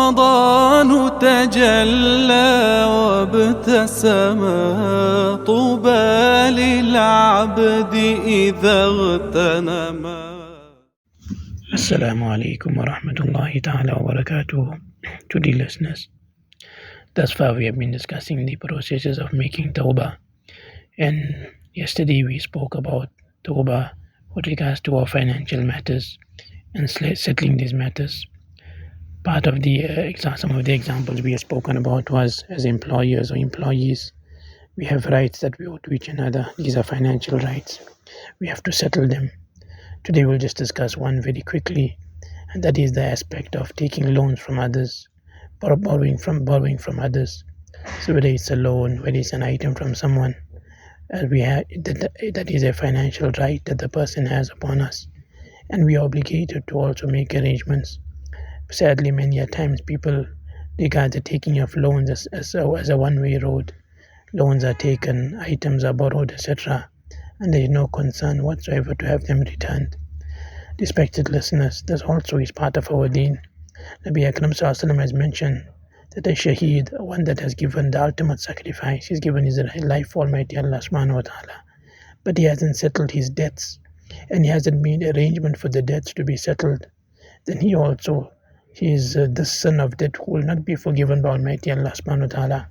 رمضان تجلى وابتسم طوبى للعبد إذا اغتنم. Assalamu alaikum wa rahmatullahi ta'ala wa barakatuh. To the listeners, thus far we have been discussing the processes of making tawbah, and yesterday we spoke about tawbah with regards to our financial matters and settling these matters. Part of the some of the examples we have spoken about was as employers or employees, we have rights that we owe to each another. These are financial rights. We have to settle them. Today we'll just discuss one very quickly, and that is the aspect of taking loans from others, borrowing from others. So whether it's a loan, whether it's an item from someone, we have that is a financial right that the person has upon us, and we are obligated to also make arrangements. Sadly, many a times people regard the taking of loans as a one-way road. Loans are taken, items are borrowed, etc., and there is no concern whatsoever to have them returned. Respected listeners, this also is part of our deen. Nabi Akram Sallallahu has mentioned that a shaheed, one that has given the ultimate sacrifice, he's given his life for Almighty Allah Subhanahu wa Ta'ala, but he hasn't settled his debts, and he hasn't made arrangement for the debts to be settled, then he is the son of debt who will not be forgiven by Almighty Allah Subhanahu wa Ta'ala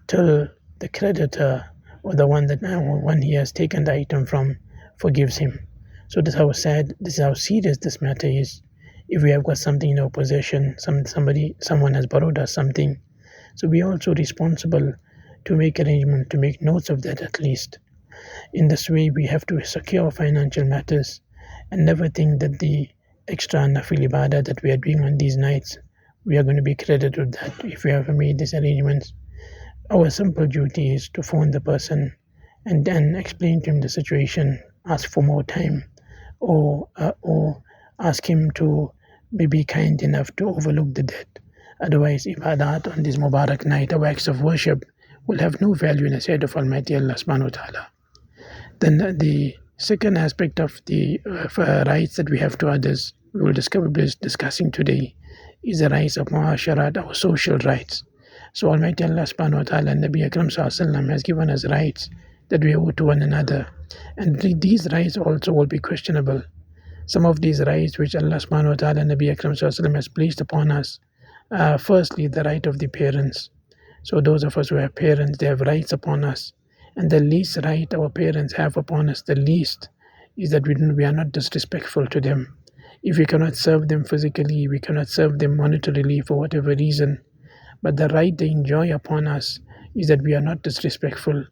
till the creditor or the one he has taken the item from forgives him. So this is how serious this matter is. If we have got something in our possession, someone has borrowed us something, so we are also responsible to make arrangement, to make notes of that at least. In this way, we have to secure financial matters and never think that the extra nafil ibadah that we are doing on these nights, we are going to be credited with that if we have made these arrangements. Our simple duty is to phone the person and then explain to him the situation, ask for more time, or ask him to be kind enough to overlook the debt. Otherwise, ibadat on this Mubarak night, our acts of worship, will have no value in the sight of Almighty Allah Subhanahu wa Ta'ala. Then the second aspect of the rights that we have to others, we will be discussing today, is the rights of muasharat, our social rights. So Almighty Allah Subhanahu wa Ta'ala and Nabi Akram Sallallahu has given us rights that we owe to one another, and these rights also will be questionable. Some of these rights which Allah Subhanahu wa Ta'ala and Nabi Akram Sallallahu has placed upon us, firstly the right of the parents. So those of us who have parents, they have rights upon us, and the least right our parents have upon us, the least, is that we are not disrespectful to them. If we cannot serve them physically, we cannot serve them monetarily for whatever reason, but the right they enjoy upon us is that we are not disrespectful,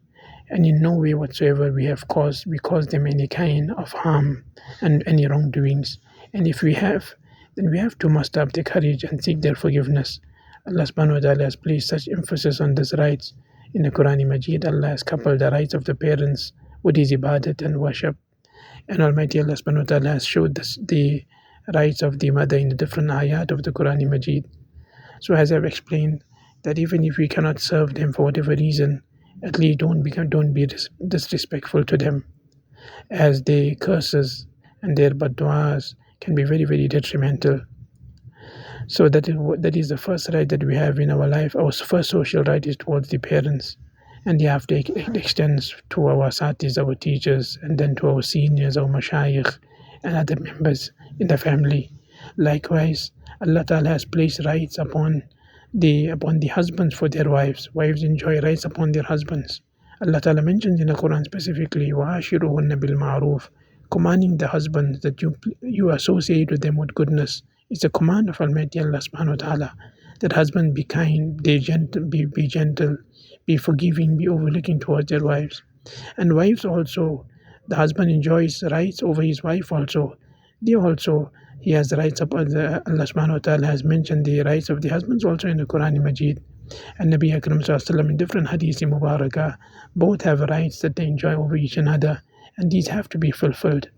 and in no way whatsoever we cause them any kind of harm and any wrongdoings. And if we have, then we have to muster up the courage and seek their forgiveness. Allah Subhanahu wa Ta'ala has placed such emphasis on these rights. In the Quran Majid, Allah has coupled the rights of the parents with his ibadat and worship. And Almighty Allah Subhanahu wa Ta'ala has showed the rights of the mother in the different ayat of the Quran Majid. So as I've explained, that even if we cannot serve them for whatever reason, at least don't be disrespectful to them, as their curses and their badduas can be very, very detrimental. So that is the first right that we have in our life. Our first social right is towards the parents, and thereafter it extends to our satis, our teachers, and then to our seniors, our mashayikh, and other members in the family. Likewise, Allah Ta'ala has placed rights upon the husbands for their wives. Wives enjoy rights upon their husbands. Allah Ta'ala mentions in the Quran specifically, وَعَاشِرُهُنَّ بِالْمَعْرُوفِ, commanding the husbands that you associate with them with goodness. It's a command of Almighty Allah Subhanahu wa Ta'ala that husbands be kind, be gentle, be forgiving, be overlooking towards their wives. And wives also, the husband enjoys rights over his wife also. He has rights upon Allah Subhanahu wa Ta'ala has mentioned the rights of the husbands also in the Quran Majid. And Nabi Akram Sallallahu in different hadiths in Mubarakah, both have rights that they enjoy over each another, and these have to be fulfilled.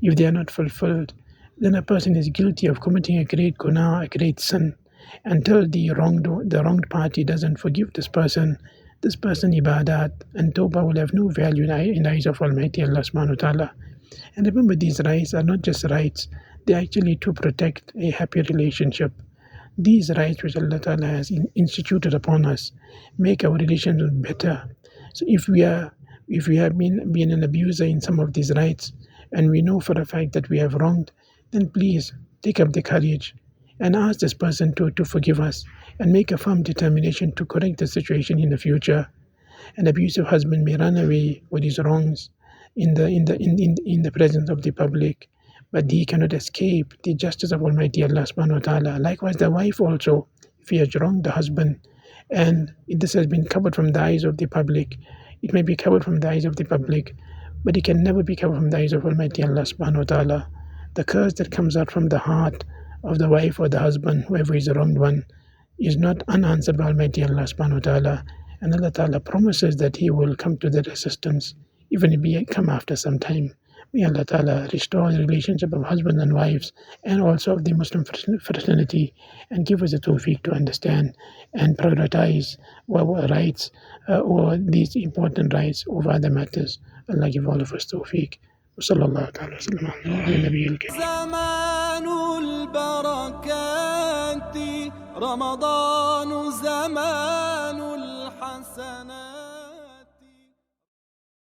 If they are not fulfilled, then a person is guilty of committing a great guna, a great sin, until the wronged party doesn't forgive this person ibadat and tawbah will have no value in the eyes of Almighty Allah Subhanahu wa Ta'ala. And remember, these rights are not just rights, they're actually to protect a happy relationship. these rights which Allah Ta'ala has instituted upon us make our relations better. So if we have been an abuser in some of these rights, and we know for a fact that we have wronged, then please take up the courage and ask this person to forgive us, and make a firm determination to correct the situation in the future. An abusive husband may run away with his wrongs in the presence of the public, but he cannot escape the justice of Almighty Allah subhanahu wa ta'ala. Likewise, the wife also, if he has wronged the husband, and this has been covered from the eyes of the public, it may be covered from the eyes of the public, but it can never be covered from the eyes of Almighty Allah subhanahu wa ta'ala. The curse that comes out from the heart of the wife or the husband, whoever is the wronged one, is not unanswered by Almighty Allah subhanahu wa ta'ala. And Allah Ta'ala promises that He will come to their assistance, even if He come after some time. May Allah Ta'ala restore the relationship of husbands and wives, and also of the Muslim fraternity, and give us the tawfiq to understand and prioritize our rights or these important rights over other matters. Allah give all of us tawfiq. وصلى الله تعالى وسلم على النبي الكريم. زمان البركات رمضان زمان الحسنات.